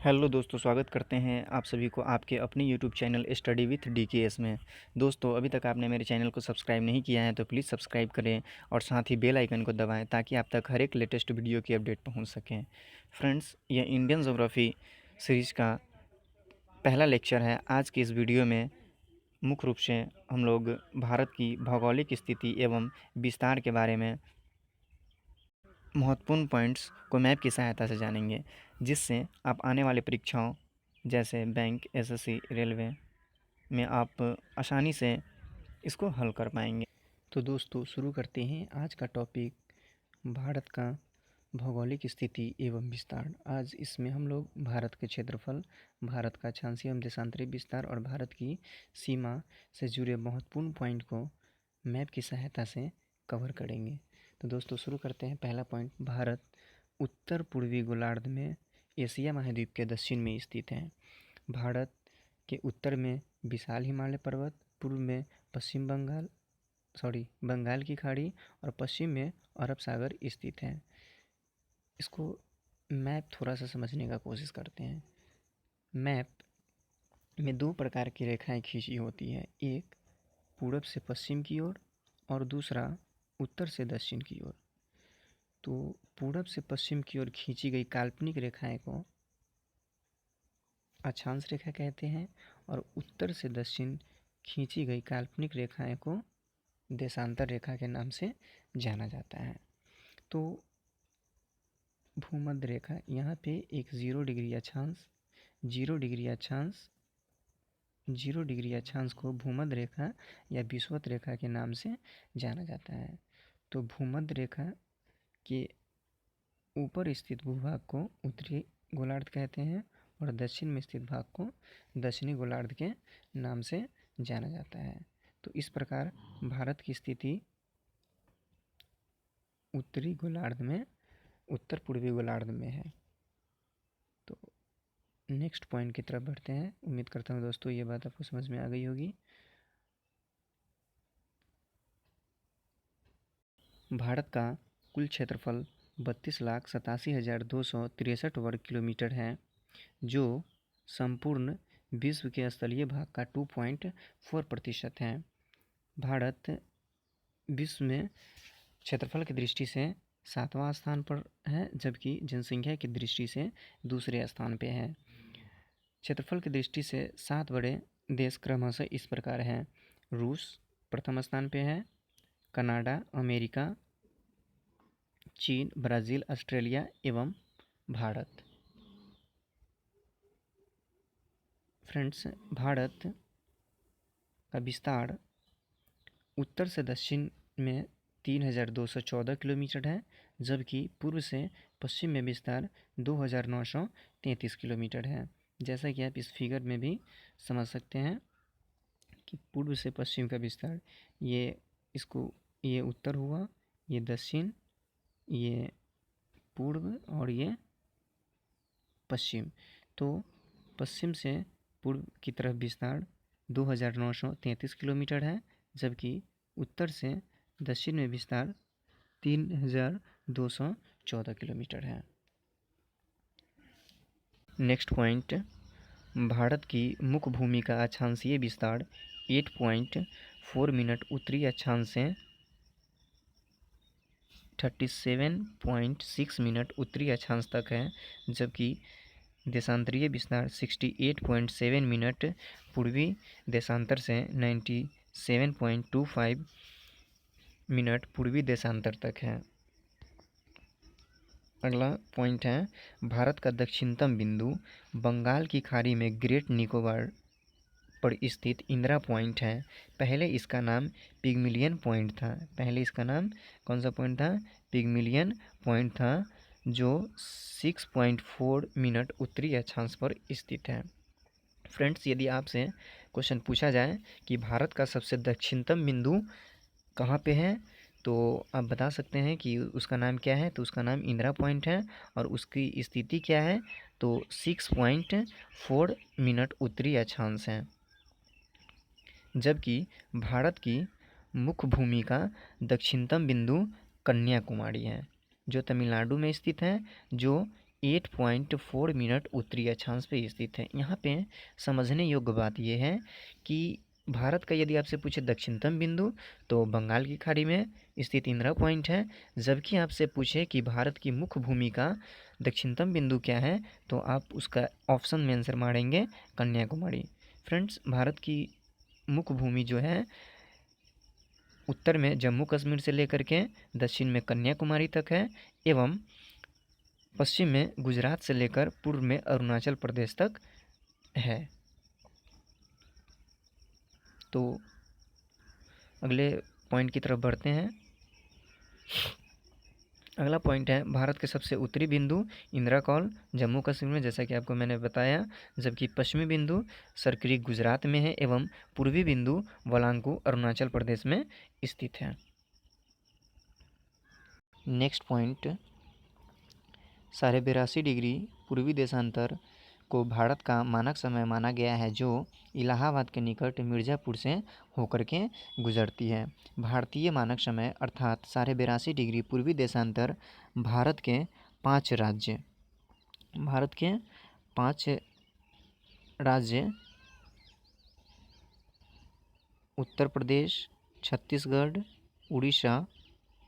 Hello दोस्तों, स्वागत करते हैं आप सभी को आपके अपने YouTube channel study with DKS में। दोस्तों, अभी तक आपने मेरे चैनल को सब्सक्राइब नहीं किया है तो प्लीज़ सब्सक्राइब करें और साथ ही बेल आइकन को दबाएं ताकि आप तक हर एक लेटेस्ट वीडियो की अपडेट पहुंच सकें। फ्रेंड्स, ये इंडियन ज्योग्राफी सीरीज़ का पहला लेक्चर है। आज की इस वीडियो में मुख्य रूप से हम लोग भारत की भौगोलिक स्थिति एवं विस्तार के बारे में महत्वपूर्ण पॉइंट्स को मैप की सहायता से जानेंगे, जिससे आप आने वाले परीक्षाओं जैसे बैंक, एसएससी, रेलवे में आप आसानी से इसको हल कर पाएंगे। तो दोस्तों, शुरू करते हैं आज का टॉपिक, भारत का भौगोलिक स्थिति एवं विस्तार। आज इसमें हम लोग भारत के क्षेत्रफल, भारत का अक्षांशीय एवं देशांतरी विस्तार और भारत की सीमा से जुड़े महत्वपूर्ण पॉइंट को मैप की सहायता से कवर करेंगे। तो दोस्तों, शुरू करते हैं। पहला पॉइंट, भारत उत्तर पूर्वी गोलार्ध में एशिया महाद्वीप के दक्षिण में स्थित है। भारत के उत्तर में विशाल हिमालय पर्वत, पूर्व में बंगाल की खाड़ी और पश्चिम में अरब सागर स्थित है। इसको मैप थोड़ा सा समझने का कोशिश करते हैं। मैप में दो प्रकार की रेखाएं खींची होती है, एक पूरब से पश्चिम की ओर और दूसरा उत्तर से दक्षिण की ओर। तो पूरब से पश्चिम की ओर खींची गई काल्पनिक रेखाएं को अक्षांश रेखा कहते हैं और उत्तर से दक्षिण खींची गई काल्पनिक रेखाएं को देशांतर रेखा के नाम से जाना जाता है। तो भूमध्य रेखा, यहाँ पे एक 0 डिग्री अक्षांश को भूमध्य रेखा या विषुवत रेखा के नाम से जाना जाता है। तो भूमध्य रेखा के ऊपर स्थित भूभाग को उत्तरी गोलार्ध कहते हैं और दक्षिण में स्थित भाग को दक्षिणी गोलार्ध के नाम से जाना जाता है। तो इस प्रकार भारत की स्थिति उत्तरी गोलार्ध में, उत्तर पूर्वी गोलार्ध में है। तो नेक्स्ट पॉइंट की तरफ बढ़ते हैं। उम्मीद करता हूँ दोस्तों ये बात आपको समझ में आ गई होगी। भारत का कुल क्षेत्रफल 32,87,263 वर्ग किलोमीटर है, जो संपूर्ण विश्व के स्थलीय भाग का 2.4% है। भारत विश्व में क्षेत्रफल की दृष्टि से 7वां स्थान पर है, जबकि जनसंख्या की दृष्टि से दूसरे स्थान पे है। क्षेत्रफल की दृष्टि से 7 बड़े देश क्रमशः इस प्रकार हैं: रूस प्रथम स्थान पे है, कनाडा, अमेरिका, चीन, ब्राज़ील, ऑस्ट्रेलिया एवं भारत। फ्रेंड्स, भारत का विस्तार उत्तर से दक्षिण में 3,214 किलोमीटर है, जबकि पूर्व से पश्चिम में विस्तार 2,933 किलोमीटर है। जैसा कि आप इस फिगर में भी समझ सकते हैं कि पूर्व से पश्चिम का विस्तार, ये उत्तर हुआ, ये दक्षिण, ये पूर्व और ये पश्चिम। तो पश्चिम से पूर्व की तरफ विस्तार 2,933 किलोमीटर है, जबकि उत्तर से दक्षिण में विस्तार 3,214 किलोमीटर है। नेक्स्ट पॉइंट, भारत की मुख्य भूमि का अक्षांशीय विस्तार 8.4 मिनट उत्तरी अक्षांश से 37.6 मिनट उत्तरी अक्षांश तक है, जबकि देशांतरीय विस्तार 68.7 मिनट पूर्वी देशांतर से 97.25 मिनट पूर्वी देशांतर तक है। अगला पॉइंट है, भारत का दक्षिणतम बिंदु बंगाल की खाड़ी में ग्रेट निकोबार पर स्थित इंदिरा पॉइंट है। पहले इसका नाम पिग्मिलियन पॉइंट था। कौन सा पॉइंट था? पिग्मिलियन पॉइंट था, जो 6.4 मिनट उत्तरी अक्षांश पर स्थित है। फ्रेंड्स, यदि आपसे क्वेश्चन पूछा जाए कि भारत का सबसे दक्षिणतम बिंदु कहाँ पे है, तो आप बता सकते हैं कि उसका नाम क्या है। तो उसका नाम इंदिरा पॉइंट है और उसकी स्थिति क्या है, तो 6.4 मिनट उत्तरी अक्षांश है। जबकि भारत की मुख्य भूमि का दक्षिणतम बिंदु कन्याकुमारी है, जो तमिलनाडु में स्थित है, जो 8.4 मिनट उत्तरी अक्षांश पे स्थित है। यहाँ पे समझने योग्य बात यह है कि भारत का यदि आपसे पूछे दक्षिणतम बिंदु तो बंगाल की खाड़ी में स्थित इंदिरा पॉइंट है, जबकि आपसे पूछे कि भारत की मुख्य भूमि का दक्षिणतम बिंदु क्या है तो आप उसका ऑप्शन में आंसर मारेंगे कन्याकुमारी। फ्रेंड्स, भारत की मुख्य भूमि जो है उत्तर में जम्मू कश्मीर से लेकर के दक्षिण में कन्याकुमारी तक है एवं पश्चिम में गुजरात से लेकर पूर्व में अरुणाचल प्रदेश तक है। तो अगले पॉइंट की तरफ बढ़ते हैं। अगला पॉइंट है भारत के सबसे उत्तरी बिंदु इंदिरा कॉल जम्मू कश्मीर में, जैसा कि आपको मैंने बताया, जबकि पश्चिमी बिंदु सरक्रीक गुजरात में है एवं पूर्वी बिंदु वलांगू अरुणाचल प्रदेश में स्थित है। नेक्स्ट पॉइंट, 82.5 डिग्री पूर्वी देशांतर को भारत का मानक समय माना गया है, जो इलाहाबाद के निकट मिर्ज़ापुर से होकर के गुजरती है। भारतीय मानक समय अर्थात 82.5 डिग्री पूर्वी देशांतर भारत के 5 राज्य उत्तर प्रदेश, छत्तीसगढ़, उड़ीसा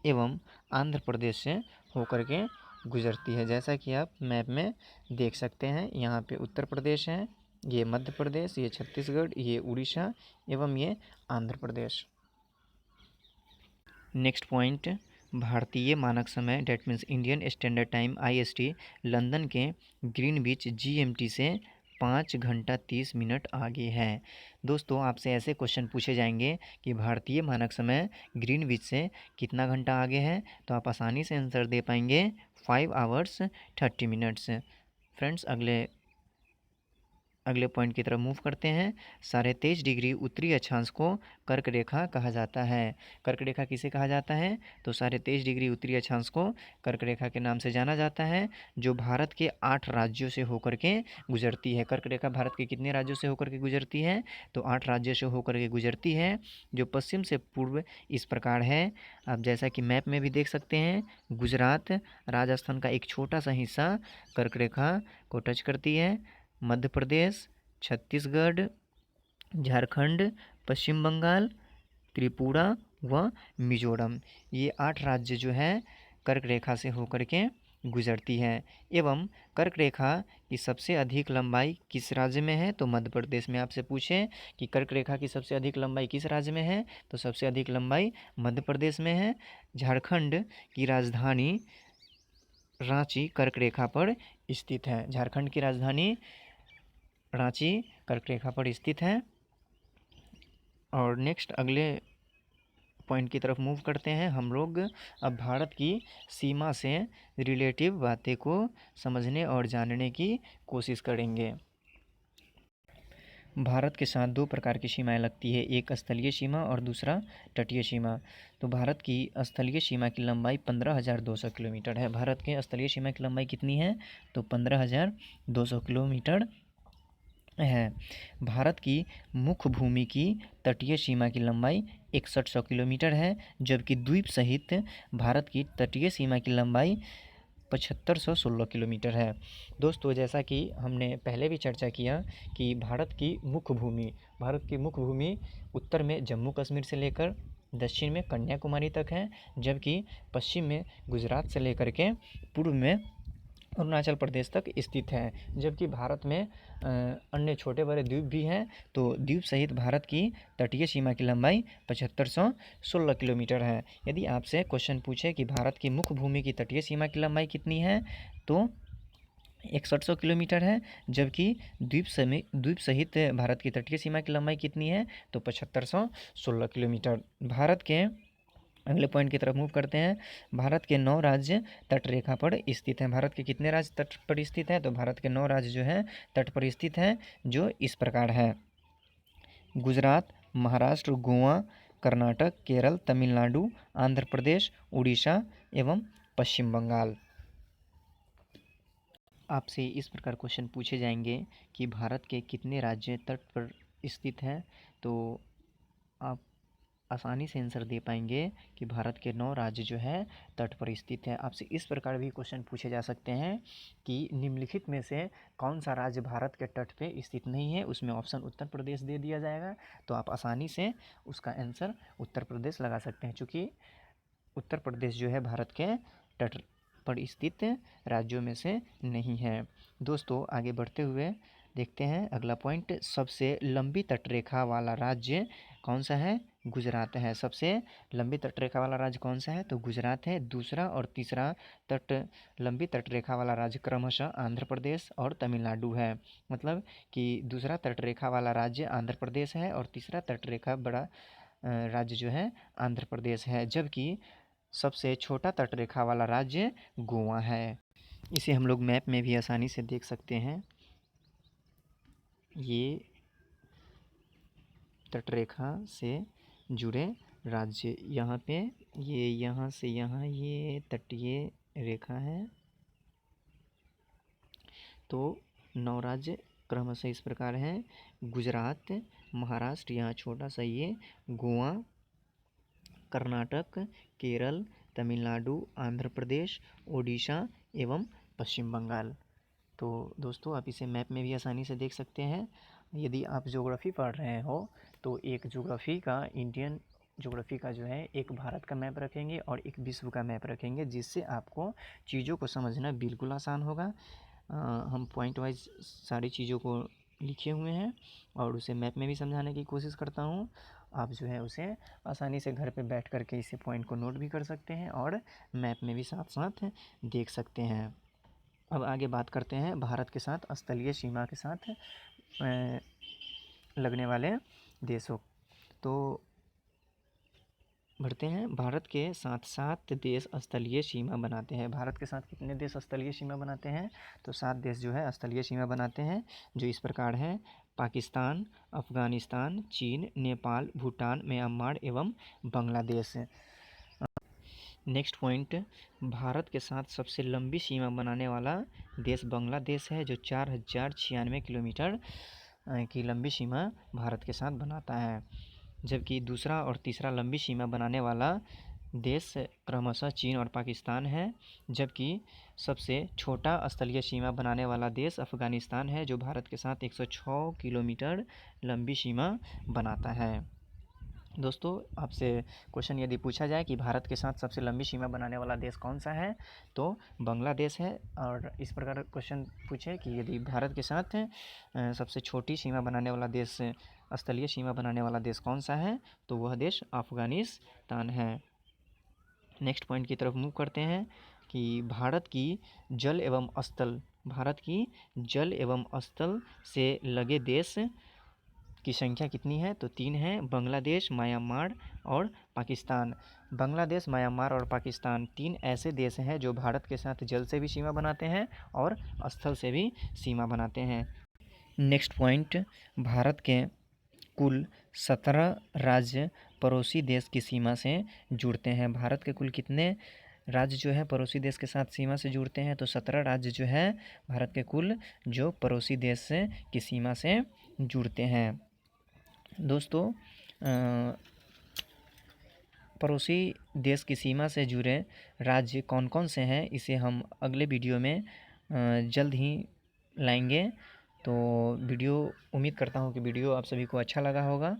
एवं आंध्र प्रदेश से होकर के गुजरती है। जैसा कि आप मैप में देख सकते हैं, यहाँ पे उत्तर प्रदेश है, ये मध्य प्रदेश, ये छत्तीसगढ़, ये उड़ीसा एवं ये आंध्र प्रदेश। नेक्स्ट पॉइंट, भारतीय मानक समय that means Indian standard time IST London के ग्रीनविच GMT से 5 घंटा 30 मिनट आगे है। दोस्तों, आपसे ऐसे क्वेश्चन पूछे जाएंगे कि भारतीय मानक समय ग्रीनविच से कितना घंटा आगे है, तो आप आसानी से आंसर दे पाएंगे 5 आवर्स 30 मिनट्स। फ्रेंड्स, अगले पॉइंट की तरफ मूव करते हैं। 23.5 डिग्री उत्तरी अक्षांश को कर्क रेखा कहा जाता है। कर्क रेखा किसे कहा जाता है, तो 23.5 डिग्री उत्तरी अक्षांश को कर्क रेखा के नाम से जाना जाता है, जो भारत के 8 राज्यों से होकर के गुजरती है। कर्क रेखा भारत के कितने राज्यों से होकर के गुजरती है, तो 8 राज्यों से होकर के गुजरती है, जो पश्चिम से पूर्व इस प्रकार है। आप जैसा कि मैप में भी देख सकते हैं, गुजरात, राजस्थान का एक छोटा सा हिस्सा कर्क रेखा को टच करती है। मध्य प्रदेश, छत्तीसगढ़, झारखंड, पश्चिम बंगाल, त्रिपुरा व मिजोरम, ये 8 राज्य जो है कर्क रेखा से होकर के गुजरती है। एवं कर्क रेखा की सबसे अधिक लंबाई किस राज्य में है, तो मध्य प्रदेश में। आपसे पूछें कि कर्क रेखा की सबसे अधिक लंबाई किस राज्य में है, तो सबसे अधिक लंबाई मध्य प्रदेश में है। झारखंड की राजधानी रांची कर्क रेखा पर स्थित है। झारखंड की राजधानी रांची कर्क रेखा पर स्थित है। और नेक्स्ट अगले पॉइंट की तरफ मूव करते हैं हम लोग। अब भारत की सीमा से रिलेटिव बातें को समझने और जानने की कोशिश करेंगे। भारत के साथ 2 प्रकार की सीमाएं लगती है, एक स्थलीय सीमा और दूसरा तटीय सीमा। तो भारत की स्थलीय सीमा की लंबाई 15,200 किलोमीटर है। भारत के स्थलीय सीमा की लंबाई कितनी है, तो 15,200 किलोमीटर है। भारत की मुख्य भूमि की तटीय सीमा की लंबाई 6100 किलोमीटर है, जबकि द्वीप सहित भारत की तटीय सीमा की लंबाई 7516 किलोमीटर है। दोस्तों, जैसा कि हमने पहले भी चर्चा किया कि भारत की मुख्य भूमि उत्तर में जम्मू कश्मीर से लेकर दक्षिण में कन्याकुमारी तक है, जबकि पश्चिम में गुजरात से लेकर के पूर्व में अरुणाचल प्रदेश तक स्थित है। जबकि भारत में अन्य छोटे बड़े द्वीप भी हैं। तो द्वीप सहित भारत की तटीय सीमा की लंबाई 7516 किलोमीटर है। यदि आपसे क्वेश्चन पूछे कि भारत की मुख्य भूमि की तटीय सीमा की लंबाई कितनी है, तो 6100 किलोमीटर है, जबकि द्वीप सहित भारत की तटीय सीमा की लंबाई कितनी है, तो 7516 किलोमीटर। भारत के अगले पॉइंट की तरफ मूव करते हैं। भारत के 9 राज्य तट रेखा पर स्थित हैं। भारत के कितने राज्य तट पर स्थित हैं, तो भारत के 9 राज्य जो हैं तट पर स्थित हैं, जो इस प्रकार है: गुजरात, महाराष्ट्र, गोवा, कर्नाटक, केरल, तमिलनाडु, आंध्र प्रदेश, उड़ीसा एवं पश्चिम बंगाल। आपसे इस प्रकार क्वेश्चन पूछे जाएंगे कि भारत के कितने राज्य तट पर स्थित हैं, तो आप आसानी से आंसर दे पाएंगे कि भारत के 9 राज्य जो है तट पर स्थित है। आपसे इस प्रकार भी क्वेश्चन पूछे जा सकते हैं कि निम्नलिखित में से कौन सा राज्य भारत के तट पे स्थित नहीं है, उसमें ऑप्शन उत्तर प्रदेश दे दिया जाएगा, तो आप आसानी से उसका आंसर उत्तर प्रदेश लगा सकते हैं, चूँकि उत्तर प्रदेश जो है भारत के तट पर स्थित राज्यों में से नहीं है। दोस्तों आगे बढ़ते हुए देखते हैं अगला पॉइंट, सबसे लंबी तटरेखा वाला राज्य कौन सा है? गुजरात है। सबसे लंबी तटरेखा वाला राज्य कौन सा है? तो गुजरात है। दूसरा और तीसरा लंबी तटरेखा वाला राज्य क्रमशः आंध्र प्रदेश और तमिलनाडु है। मतलब कि दूसरा तटरेखा वाला राज्य आंध्र प्रदेश है और तीसरा तटरेखा बड़ा राज्य जो है आंध्र प्रदेश है, जबकि सबसे छोटा तटरेखा वाला राज्य गोवा है। इसे हम लोग मैप में भी आसानी से देख सकते हैं। ये तटरेखा से जुड़े राज्य यहाँ पे, ये यहाँ से यहाँ ये तटीय रेखा है। तो 9 राज्य क्रमशः इस प्रकार हैं: गुजरात, महाराष्ट्र, यहाँ छोटा सा ये, गोवा, कर्नाटक, केरल, तमिलनाडु, आंध्र प्रदेश, ओडिशा एवं पश्चिम बंगाल। तो दोस्तों आप इसे मैप में भी आसानी से देख सकते हैं। यदि आप ज्योग्राफी पढ़ रहे हो तो एक ज्योग्राफी का इंडियन ज्योग्राफी का जो है एक भारत का मैप रखेंगे और एक विश्व का मैप रखेंगे, जिससे आपको चीज़ों को समझना बिल्कुल आसान होगा। हम पॉइंट वाइज सारी चीज़ों को लिखे हुए हैं और उसे मैप में भी समझाने की कोशिश करता हूँ। आप जो है उसे आसानी से घर पे बैठ कर के इसे पॉइंट को नोट भी कर सकते हैं और मैप में भी साथ साथ देख सकते हैं। अब आगे बात करते हैं भारत के साथ स्थलीय सीमा के साथ लगने वाले देशों। तो बढ़ते हैं, भारत के साथ 7 देश स्थलीय सीमा बनाते हैं। भारत के साथ कितने देश स्थलीय सीमा बनाते हैं? तो 7 देश जो है स्थलीय सीमा बनाते हैं, जो इस प्रकार हैं: पाकिस्तान, अफगानिस्तान, चीन, नेपाल, भूटान, म्यांमार एवं बांग्लादेश। नेक्स्ट पॉइंट, भारत के साथ सबसे लंबी सीमा बनाने वाला देश बांग्लादेश है, जो 4096 किलोमीटर की लंबी सीमा भारत के साथ बनाता है। जबकि दूसरा और तीसरा लंबी सीमा बनाने वाला देश क्रमशः चीन और पाकिस्तान है। जबकि सबसे छोटा स्थलीय सीमा बनाने वाला देश अफगानिस्तान है, जो भारत के साथ 106 किलोमीटर लंबी सीमा बनाता है। दोस्तों आपसे क्वेश्चन यदि पूछा जाए कि भारत के साथ सबसे लंबी सीमा बनाने वाला देश कौन सा है, तो बांग्लादेश है। और इस प्रकार क्वेश्चन पूछे कि यदि भारत के साथ सबसे छोटी सीमा बनाने वाला देश, स्थलीय सीमा बनाने वाला देश कौन सा है, तो वह देश अफगानिस्तान है। नेक्स्ट पॉइंट की तरफ मूव करते हैं कि भारत की जल एवं स्थल से लगे देश की संख्या कितनी है? तो 3 है: बांग्लादेश, म्यांमार और पाकिस्तान। बांग्लादेश, म्यांमार और पाकिस्तान 3 ऐसे देश हैं जो भारत के साथ जल से भी सीमा बनाते हैं और स्थल से भी सीमा बनाते हैं। नेक्स्ट पॉइंट, भारत के कुल 17 राज्य पड़ोसी देश की सीमा से जुड़ते हैं। भारत के कुल कितने राज्य जो है पड़ोसी देश के साथ सीमा से जुड़ते हैं? तो 17 राज्य जो है भारत के कुल जो पड़ोसी देश से की सीमा से जुड़ते हैं। दोस्तों पड़ोसी देश की सीमा से जुड़े राज्य कौन कौन से हैं, इसे हम अगले वीडियो में जल्द ही लाएंगे। तो उम्मीद करता हूँ कि वीडियो आप सभी को अच्छा लगा होगा।